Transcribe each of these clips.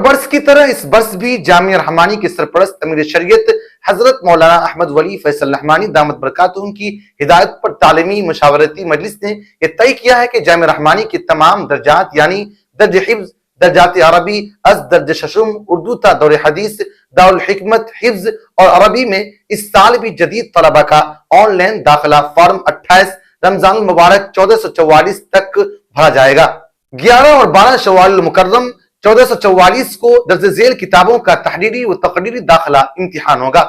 برس کی طرح اس برس بھی جامعہ رحمانی کے سرپرست امیر شریعت حضرت مولانا احمد ولی فیصل رحمانی دامت برکاتہم کی ہدایت پر تعلیمی مشاورتی مجلس نے یہ طے کیا ہے کہ جامعہ رحمانی کے تمام درجات یعنی درج حفظ، درجات عربی از درج ششم، اردو تا دور حدیث، دارالحکمت حفظ اور عربی میں اس سال بھی جدید طلبہ کا آن لائن داخلہ فارم 28 رمضان المبارک 1444 تک بھرا جائے گا۔ 11 اور 12 شوال المکرم 1444 کو درج ذیل کتابوں کا تحریری و تقریری داخلہ امتحان ہوگا۔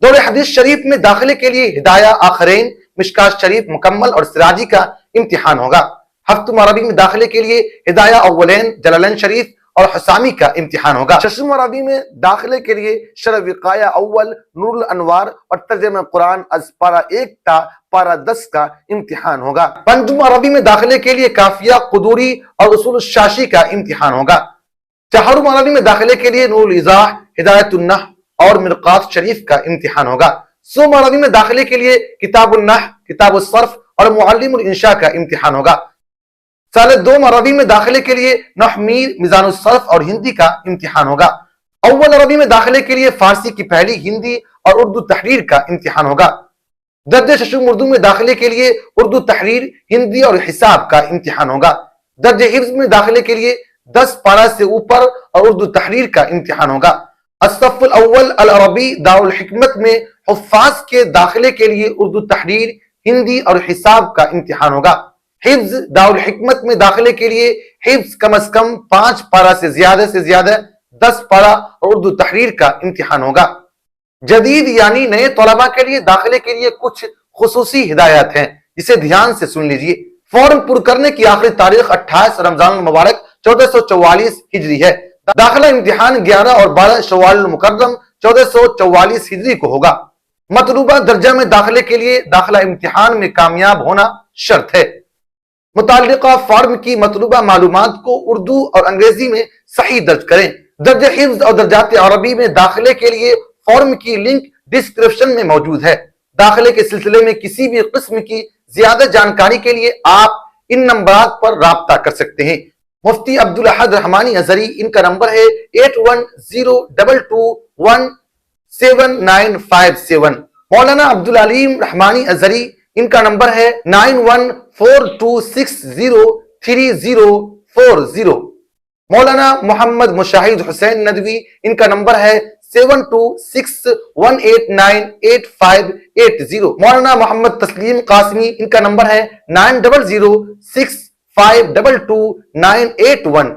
دور حدیث شریف میں داخلے کے لیے ہدایہ آخرین، مشکات شریف مکمل اور سراجی کا امتحان ہوگا۔ ہفتم عربی میں داخلے کے لیے ہدایہ اولین، جلالین شریف اور حسامی کا امتحان ہوگا۔ ششم عربی میں داخلے کے لیے شرح وقایہ اول، نور الانوار اور ترجمہ قرآن از پارہ 1 تا پارہ 10 کا امتحان ہوگا۔ پنجم عربی میں داخلے کے لیے کافیہ، قدوری اور اصول الشاشی کا امتحان ہوگا۔ چہارم عربی میں داخلے کے لیے نور الایضاح، ہدایت النحو اور مرقات شریف کا امتحان ہوگا۔ سوم عربی میں داخلے کے لیے کتاب النحو، کتاب الصرف اور معلم الانشاء کا امتحان ہوگا۔ سال دوم عربی میں داخلے کے لیے نحو میر، میزان الصرف اور ہندی کا امتحان ہوگا۔ اول عربی میں داخلے کے لیے فارسی کی پہلی، ہندی اور اردو تحریر کا امتحان ہوگا۔ درج ششم اردو میں داخلے کے لیے اردو تحریر، ہندی اور حساب کا امتحان ہوگا۔ درج حفظ میں داخلے کے لیے 10 پارہ سے اوپر اور اردو تحریر کا امتحان ہوگا۔ الصف الاول العربی دارالحکمت میں حفاظ کے داخلے کے لیے اردو تحریر، ہندی اور حساب کا امتحان ہوگا۔ حفظ دارالحکمت میں داخلے کے لیے حفظ کم از کم 5 پارہ سے زیادہ 10 پارہ اور اردو تحریر کا امتحان ہوگا۔ جدید یعنی نئے طلباء کے لیے داخلے کے لیے کچھ خصوصی ہدایات ہیں جسے دھیان سے سن لیجئے۔ فارم پر کرنے کی آخری تاریخ 28 رمضان المبارک 1444 ہجری ہے۔ داخلہ امتحان 11 اور 12 شوال المکرم 1444 ہجری کو ہوگا۔ مطلوبہ درجہ میں داخلے کے لیے داخلہ امتحان میں کامیاب ہونا شرط ہے۔ متعلقہ فارم کی مطلوبہ معلومات کو اردو اور انگریزی میں صحیح درج کریں۔ درج حفظ اور درجات عربی میں داخلے کے لیے فارم کی لنک ڈسکرپشن میں موجود ہے۔ داخلے کے سلسلے میں کسی بھی قسم کی زیادہ جانکاری کے لیے آپ ان نمبرات پر رابطہ کر سکتے ہیں۔ مفتی عبدالاحد رحمانی ازہری، ان کا نمبر ہے 8102217957۔ مولانا عبدالعلیم رحمانی ازہری، ان کا نمبر ہے 9142603040۔ مولانا محمد مشاہد حسین ندوی، ان کا نمبر ہے 7261898580۔ مولانا محمد تسلیم قاسمی، ان کا نمبر ہے 9006522981۔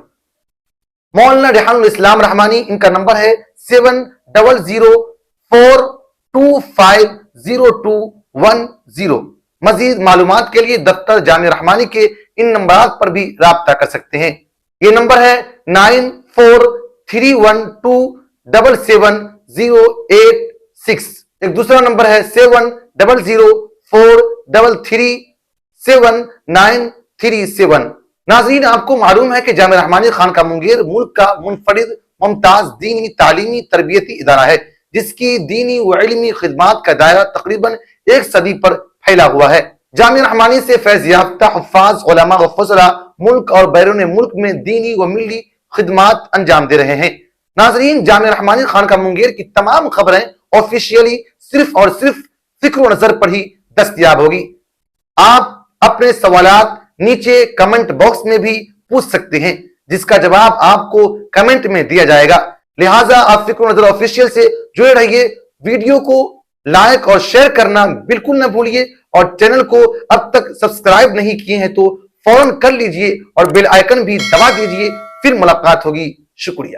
مولانا ریحان الاسلام رحمانی، ان کا نمبر ہے 7004250210۔ مزید معلومات کے لیے دفتر جامعہ رحمانی کے ان نمبرات پر بھی رابطہ کر سکتے ہیں۔ یہ نمبر ہے 9432777086۔ ایک دوسرا نمبر ہے 7004337937۔ ناظرین، آپ کو معلوم ہے کہ جامعہ رحمانی خانقاہ منگیر ملک کا منفرد ممتاز دینی، تعلیمی، تربیتی ادارہ ہے جس کی دینی و علمی خدمات کا دائرہ تقریباً 1 صدی پر پھیلا ہوا ہے۔ جامعہ رحمانی سے فیض یافتہ حفاظ، علماء و فضلاء ملک اور بیرون ملک میں دینی و ملی خدمات انجام دے رہے ہیں۔ ناظرین، جامعہ رحمانی خانقاہ منگیر کی تمام خبریں آفیشیلی صرف اور صرف فکر و نظر پر ہی دستیاب ہوگی۔ آپ اپنے سوالات نیچے کمنٹ باکس میں بھی پوچھ سکتے ہیں جس کا جواب آپ کو کمنٹ میں دیا جائے گا۔ لہٰذا آپ فکر و نظر آفیشیل سے جڑے رہیے۔ ویڈیو کو لائک اور شیئر کرنا بالکل نہ بھولیے، اور چینل کو اب تک سبسکرائب نہیں کیے ہیں تو فوراً کر لیجئے اور بیل آئیکن بھی دبا دیجئے۔ پھر ملاقات ہوگی۔ شکریہ۔